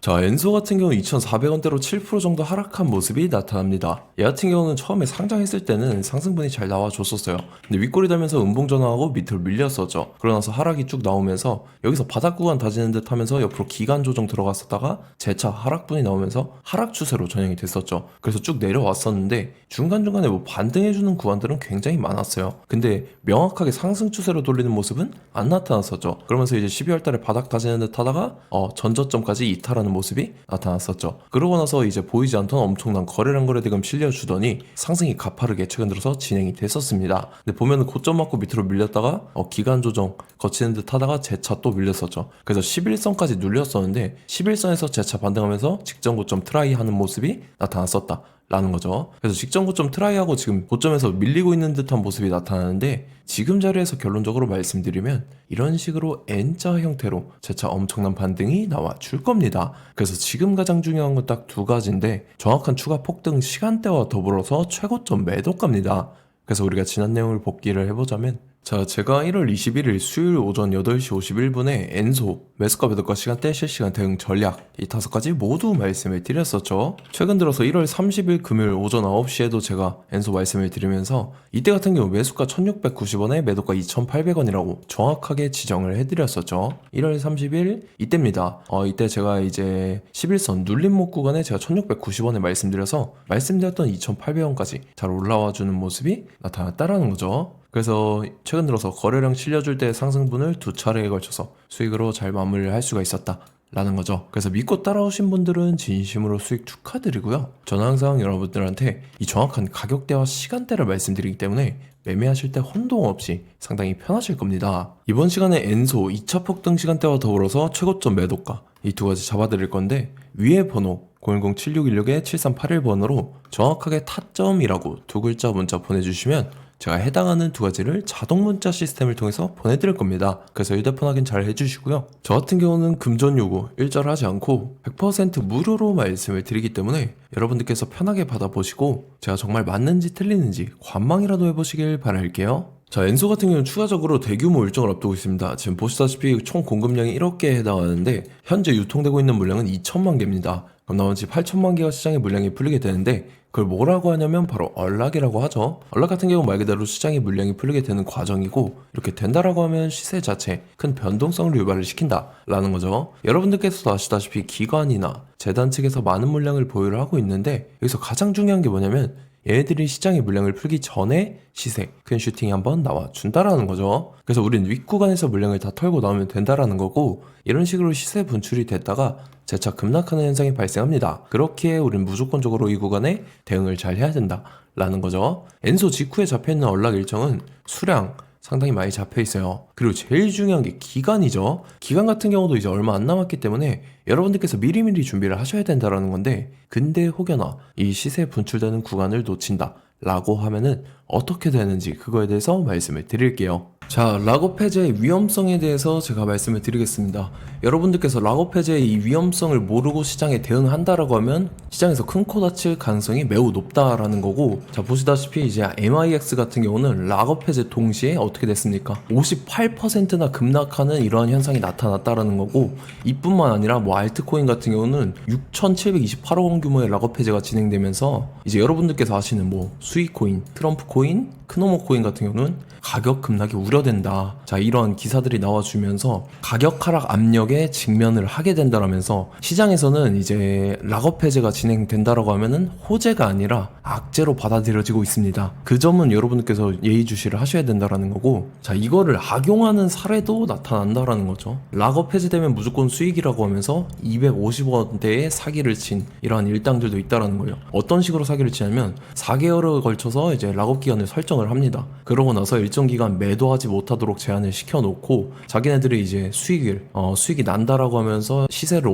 자, 엔소 같은 경우는 2,400원대로 7% 정도 하락한 모습이 나타납니다. 얘 같은 경우는 처음에 상장했을 때는 상승분이 잘 나와줬었어요. 근데 윗골이 달면서 음봉 전환하고 밑으로 밀렸었죠. 그러고 나서 하락이 쭉 나오면서 여기서 바닥 구간 다지는 듯 하면서 옆으로 기간 조정 들어갔었다가 재차 하락분이 나오면서 하락 추세로 전형이 됐었죠. 그래서 쭉 내려왔었는데 중간중간에 뭐 반등해주는 구간들은 굉장히 많았어요. 근데 명확하게 상승 추세로 돌리는 모습은 안 나타났었죠. 그러면서 이제 12월 달에 바닥 다지는 듯 하다가 전저점까지 이탈하는 모습이 나타났었죠. 그러고 나서 이제 보이지 않던 엄청난 거래량 거래대금 실려주더니 상승이 가파르게 최근 들어서 진행이 됐었습니다. 근데 보면은 고점 맞고 밑으로 밀렸다가 기간 조정 거치는 듯 하다가 재차 또 밀렸었죠. 그래서 11선까지 눌렸었는데 11선에서 재차 반등하면서 직전 고점 트라이 하는 모습이 나타났었다 라는 거죠. 그래서 직전 고점 트라이하고 지금 고점에서 밀리고 있는 듯한 모습이 나타나는데 지금 자리에서 결론적으로 말씀드리면 이런 식으로 N자 형태로 재차 엄청난 반등이 나와 줄 겁니다. 그래서 지금 가장 중요한 건 딱 두 가지인데 정확한 추가 폭등 시간대와 더불어서 최고점 매도가입니다. 그래서 우리가 지난 내용을 복기를 해보자면 자, 제가 1월 21일 수요일 오전 8시 51분에 엔소, 매수가 매도가 시간대, 실시간 대응 전략 이 5가지 모두 말씀을 드렸었죠. 최근 들어서 1월 30일 금요일 오전 9시에도 제가 엔소 말씀을 드리면서 이때 같은 경우 매수가 1690원에 매도가 2800원이라고 정확하게 지정을 해드렸었죠. 1월 30일 이때입니다. 이때 제가 이제 11선 눌림목 구간에 제가 1690원에 말씀드려서 말씀드렸던 2800원까지 잘 올라와주는 모습이 나타났다라는 거죠. 그래서 최근 들어서 거래량 실려줄 때 상승분을 두 차례에 걸쳐서 수익으로 잘 마무리를 할 수가 있었다 라는 거죠. 그래서 믿고 따라오신 분들은 진심으로 수익 축하드리고요. 저는 항상 여러분들한테 이 정확한 가격대와 시간대를 말씀드리기 때문에 매매하실 때 혼동 없이 상당히 편하실 겁니다. 이번 시간에 엔소 2차 폭등 시간대와 더불어서 최고점 매도가 이 두 가지 잡아드릴 건데 위에 번호 010-7616-7381번으로 정확하게 타점이라고 두 글자 문자 보내주시면 제가 해당하는 두 가지를 자동 문자 시스템을 통해서 보내드릴 겁니다. 그래서 휴대폰 확인 잘 해주시고요. 저 같은 경우는 금전 요구 일절하지 않고 100% 무료로 말씀을 드리기 때문에 여러분들께서 편하게 받아보시고 제가 정말 맞는지 틀리는지 관망이라도 해보시길 바랄게요. 자, 엔소 같은 경우는 추가적으로 대규모 일정을 앞두고 있습니다. 지금 보시다시피 총 공급량이 1억 개에 해당하는데 현재 유통되고 있는 물량은 2천만 개입니다. 그럼 나머지 8천만 개가 시장의 물량이 풀리게 되는데 그걸 뭐라고 하냐면 바로 언락이라고 하죠. 언락 같은 경우 말 그대로 시장의 물량이 풀리게 되는 과정이고 이렇게 된다라고 하면 시세 자체 큰 변동성을 유발을 시킨다 라는 거죠. 여러분들께서도 아시다시피 기관이나 재단 측에서 많은 물량을 보유를 하고 있는데 여기서 가장 중요한 게 뭐냐면 얘네들이 시장의 물량을 풀기 전에 시세 큰 슈팅이 한번 나와준다라는 거죠. 그래서 우린 윗구간에서 물량을 다 털고 나오면 된다라는 거고 이런 식으로 시세 분출이 됐다가 재차 급락하는 현상이 발생합니다. 그렇기에 우린 무조건적으로 이 구간에 대응을 잘 해야 된다라는 거죠. 엔소 직후에 잡혀있는 언락 일정은 수량 상당히 많이 잡혀 있어요. 그리고 제일 중요한 게 기간이죠. 기간 같은 경우도 이제 얼마 안 남았기 때문에 여러분들께서 미리미리 준비를 하셔야 된다라는 건데 근데 혹여나 이 시세 분출되는 구간을 놓친다 라고 하면은 어떻게 되는지 그거에 대해서 말씀을 드릴게요. 자, 락업 해제의 위험성에 대해서 제가 말씀을 드리겠습니다. 여러분들께서 락업 해제의 이 위험성을 모르고 시장에 대응한다라고 하면 시장에서 큰 코 다칠 가능성이 매우 높다라는 거고 자, 보시다시피 이제 MIX 같은 경우는 락업 해제 동시에 어떻게 됐습니까? 58%나 급락하는 이러한 현상이 나타났다라는 거고 이뿐만 아니라 뭐 알트코인 같은 경우는 6,728억 원 규모의 락업 해제가 진행되면서 이제 여러분들께서 아시는 뭐 수익코인, 트럼프 코인, 크노모 코인 같은 경우는 가격 급락이 우려된다. 자, 이러한 기사들이 나와주면서 가격 하락 압력에 직면을 하게 된다라면서 시장에서는 이제 락업 해제가 진행된다라고 하면은 호재가 아니라 악재로 받아들여지고 있습니다. 그 점은 여러분들께서 예의주시를 하셔야 된다라는 거고 자, 이거를 악용하는 사례도 나타난다라는 거죠. 락업 해제되면 무조건 수익이라고 하면서 250원대의 사기를 친 이러한 일당들도 있다라는 거예요. 어떤 식으로 사기를 치냐면 4개월에 걸쳐서 이제 락업 기간을 설정을 합니다. 그러고 나서 일정 기간 매도하지 못하도록 제한을 시켜놓고 자기네들이 이제 수익이 난다라고 하면서 시세를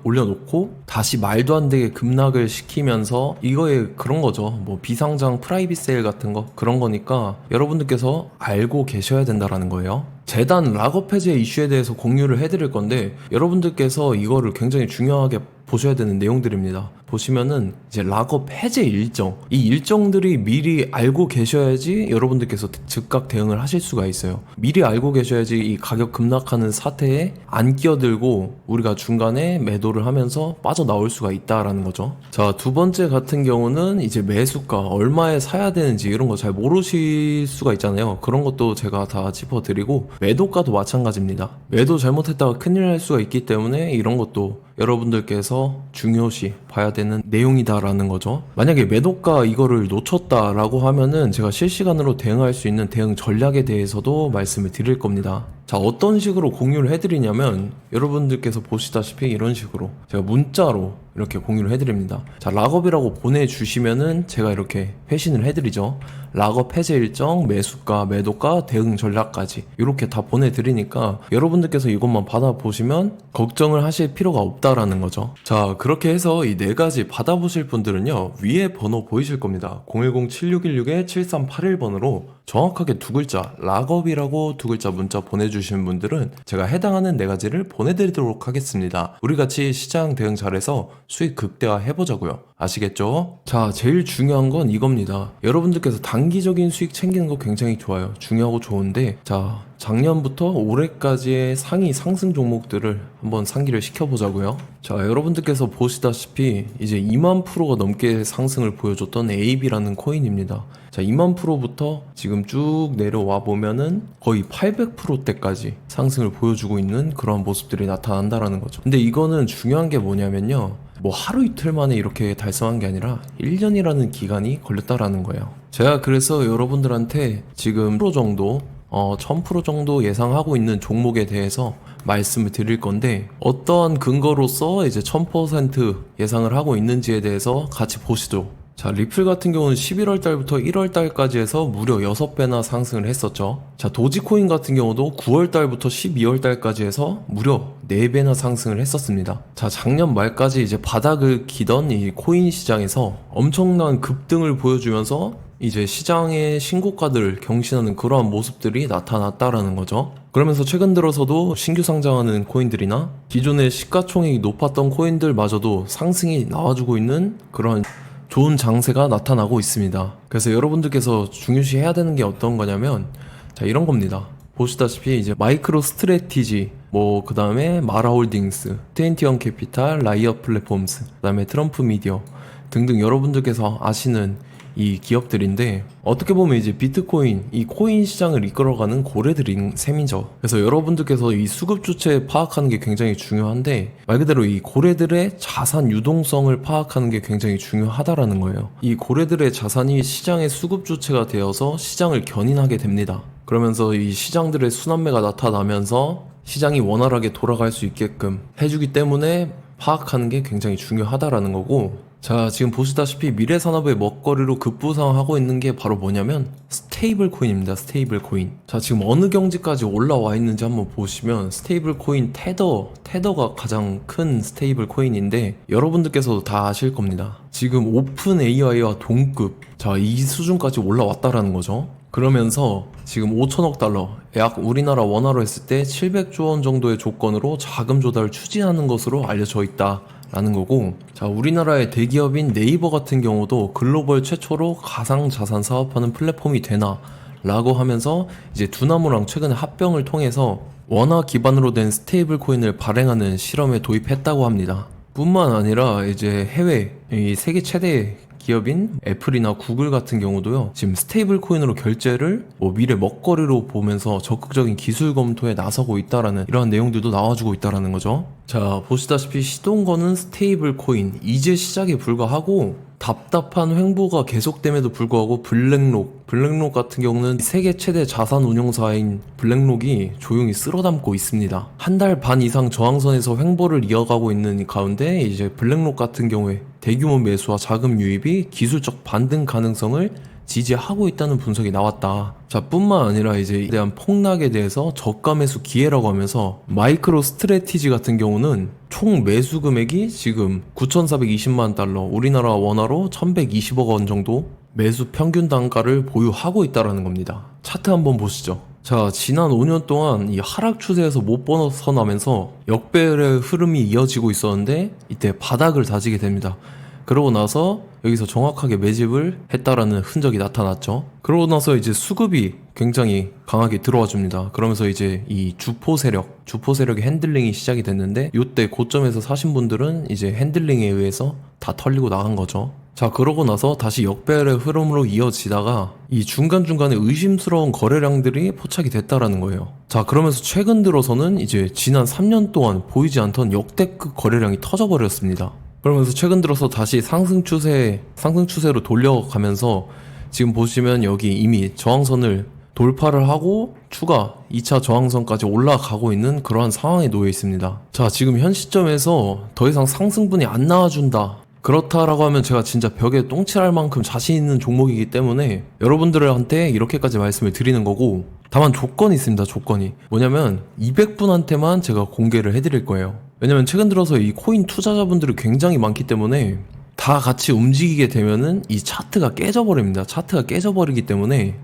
올려놓고 다시 말도 안 되게 급락을 시키면서 이거에 그런 거죠. 뭐 비상장 프라이빗 세일 같은 거 그런 거니까 여러분들께서 알고 계셔야 된다라는 거예요. 재단 락업 해제 이슈에 대해서 공유를 해드릴 건데 여러분들께서 이거를 굉장히 중요하게 보셔야 되는 내용들입니다. 보시면은 이제 락업 해제 일정, 이 일정들이 미리 알고 계셔야지 여러분들께서 즉각 대응을 하실 수가 있어요. 미리 알고 계셔야지 이 가격 급락하는 사태에 안 끼어들고 우리가 중간에 매도를 하면서 빠져나올 수가 있다라는 거죠. 자, 두 번째 같은 경우는 이제 매수가 얼마에 사야 되는지 이런 거 잘 모르실 수가 있잖아요. 그런 것도 제가 다 짚어드리고, 매도가도 마찬가지입니다. 매도 잘못했다가 큰일 날 수가 있기 때문에 이런 것도 여러분들께서 중요시 봐야 되는 내용이다라는 거죠. 만약에 매도가 이거를 놓쳤다라고 하면은 제가 실시간으로 대응할 수 있는 대응 전략에 대해서도 말씀을 드릴 겁니다. 자, 어떤 식으로 공유를 해드리냐면 여러분들께서 보시다시피 이런 식으로 제가 문자로 이렇게 공유를 해드립니다. 자, 락업이라고 보내주시면은 제가 이렇게 회신을 해드리죠. 락업 해제 일정, 매수가, 매도가, 대응 전략까지 이렇게 다 보내드리니까 여러분들께서 이것만 받아보시면 걱정을 하실 필요가 없다라는 거죠. 자, 그렇게 해서 이 네 가지 받아보실 분들은요, 위에 번호 보이실 겁니다. 010-7616-7381번으로 정확하게 두 글자 락업이라고 두 글자 문자 보내주신 분들은 제가 해당하는 네 가지를 보내드리도록 하겠습니다. 우리 같이 시장 대응 잘해서 수익 극대화 해보자고요. 아시겠죠? 자, 제일 중요한 건 이겁니다. 여러분들께서 단기적인 수익 챙기는 거 굉장히 좋아요. 중요하고 좋은데, 자, 작년부터 올해까지의 상위 상승 종목들을 한번 상기를 시켜보자고요. 자, 여러분들께서 보시다시피 이제 2만 프로가 넘게 상승을 보여줬던 AB라는 코인입니다. 자, 2만 프로부터 지금 쭉 내려와 보면은 거의 800%대까지 상승을 보여주고 있는 그런 모습들이 나타난다라는 거죠. 근데 이거는 중요한 게 뭐냐면요, 뭐 하루 이틀 만에 이렇게 달성한 게 아니라 1년이라는 기간이 걸렸다라는 거예요. 제가 그래서 여러분들한테 지금 프로 정도 1000% 정도 예상하고 있는 종목에 대해서 말씀을 드릴 건데, 어떠한 근거로서 이제 1000% 예상을 하고 있는지에 대해서 같이 보시죠. 자, 리플 같은 경우는 11월 달부터 1월 달까지 해서 무려 6배나 상승을 했었죠. 자, 도지코인 같은 경우도 9월 달부터 12월 달까지 해서 무려 4배나 상승을 했었습니다. 자, 작년 말까지 이제 바닥을 기던 이 코인 시장에서 엄청난 급등을 보여주면서 이제 시장의 신고가들을 경신하는 그러한 모습들이 나타났다라는 거죠. 그러면서 최근 들어서도 신규 상장하는 코인들이나 기존의 시가총액이 높았던 코인들마저도 상승이 나와주고 있는 그런 좋은 장세가 나타나고 있습니다. 그래서 여러분들께서 중요시해야 되는 게 어떤 거냐면, 자, 이런 겁니다. 보시다시피 이제 마이크로 스트래티지, 뭐 그 다음에 마라홀딩스, 트웬티원 캐피탈, 라이엇 플랫폼스, 그 다음에 트럼프 미디어 등등 여러분들께서 아시는 이 기업들인데, 어떻게 보면 이제 비트코인, 이 코인 시장을 이끌어가는 고래들인 셈이죠. 그래서 여러분들께서 이 수급 주체 파악하는 게 굉장히 중요한데, 말 그대로 이 고래들의 자산 유동성을 파악하는 게 굉장히 중요하다라는 거예요. 이 고래들의 자산이 시장의 수급 주체가 되어서 시장을 견인하게 됩니다. 그러면서 이 시장들의 순환매가 나타나면서 시장이 원활하게 돌아갈 수 있게끔 해주기 때문에 파악하는 게 굉장히 중요하다라는 거고, 자, 지금 보시다시피 미래산업의 먹거리로 급부상하고 있는 게 바로 뭐냐면 스테이블 코인입니다. 스테이블 코인. 자, 지금 어느 경지까지 올라와 있는지 한번 보시면 스테이블 코인 테더가 가장 큰 스테이블 코인인데, 여러분들께서도 다 아실 겁니다. 지금 오픈 AI와 동급, 자, 이 수준까지 올라왔다라는 거죠. 그러면서 지금 5천억 달러, 약 우리나라 원화로 했을 때 700조 원 정도의 조건으로 자금 조달을 추진하는 것으로 알려져 있다 라는 거고, 자, 우리나라의 대기업인 네이버 같은 경우도 글로벌 최초로 가상자산 사업하는 플랫폼이 되나 라고 하면서 이제 두나무랑 최근에 합병을 통해서 원화 기반으로 된 스테이블 코인을 발행하는 실험에 도입했다고 합니다. 뿐만 아니라 이제 해외 이 세계 최대 기업인 애플이나 구글 같은 경우도요, 지금 스테이블 코인으로 결제를 뭐 미래 먹거리로 보면서 적극적인 기술 검토에 나서고 있다라는 이러한 내용들도 나와주고 있다라는 거죠. 자, 보시다시피 시동거는 스테이블 코인 이제 시작에 불과하고, 답답한 횡보가 계속됨에도 불구하고 블랙록 같은 경우는 세계 최대 자산 운용사인 블랙록이 조용히 쓸어담고 있습니다. 한 달 반 이상 저항선에서 횡보를 이어가고 있는 가운데 이제 블랙록 같은 경우에 대규모 매수와 자금 유입이 기술적 반등 가능성을 지지하고 있다는 분석이 나왔다. 자, 뿐만 아니라 이제 대한 폭락에 대해서 저가 매수 기회라고 하면서 마이크로 스트래티지 같은 경우는 총 매수 금액이 지금 9,420만 달러, 우리나라 원화로 1,120억 원 정도 매수 평균 단가를 보유하고 있다라는 겁니다. 차트 한번 보시죠. 자, 지난 5년 동안 이 하락 추세에서 못 벗어나면서 역배열의 흐름이 이어지고 있었는데 이때 바닥을 다지게 됩니다. 그러고 나서 여기서 정확하게 매집을 했다라는 흔적이 나타났죠. 그러고 나서 이제 수급이 굉장히 강하게 들어와 줍니다. 그러면서 이제 이 주포 세력의 핸들링이 시작이 됐는데 이때 고점에서 사신 분들은 이제 핸들링에 의해서 다 털리고 나간 거죠. 자, 그러고 나서 다시 역배열의 흐름으로 이어지다가 이 중간중간에 의심스러운 거래량들이 포착이 됐다라는 거예요. 자, 그러면서 최근 들어서는 이제 지난 3년 동안 보이지 않던 역대급 거래량이 터져버렸습니다. 그러면서 최근 들어서 다시 상승 추세로 돌려가면서 지금 보시면 여기 이미 저항선을 돌파를 하고 추가 2차 저항선까지 올라가고 있는 그러한 상황에 놓여 있습니다. 자, 지금 현 시점에서 더 이상 상승분이 안 나와준다. 그렇다라고 하면 제가 진짜 벽에 똥칠할 만큼 자신 있는 종목이기 때문에 여러분들한테 이렇게까지 말씀을 드리는 거고, 다만 조건이 있습니다. 조건이 뭐냐면 200분한테만 제가 공개를 해드릴 거예요. 왜냐면 최근 들어서 이 코인 투자자분들이 굉장히 많기 때문에 다 같이 움직이게 되면은 이 차트가 깨져버립니다. 차트가 깨져버리기 때문에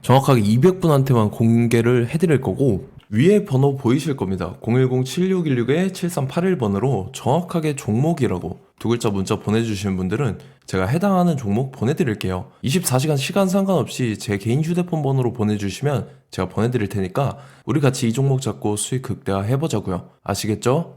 정확하게 200분한테만 공개를 해드릴 거고, 위에 번호 보이실 겁니다. 010-7616-7381번으로 정확하게 종목이라고 두 글자 문자 보내주시는 분들은 제가 해당하는 종목 보내드릴게요. 24시간 시간 상관없이 제 개인 휴대폰 번호로 보내주시면 제가 보내드릴 테니까 우리 같이 이 종목 잡고 수익 극대화 해보자고요. 아시겠죠?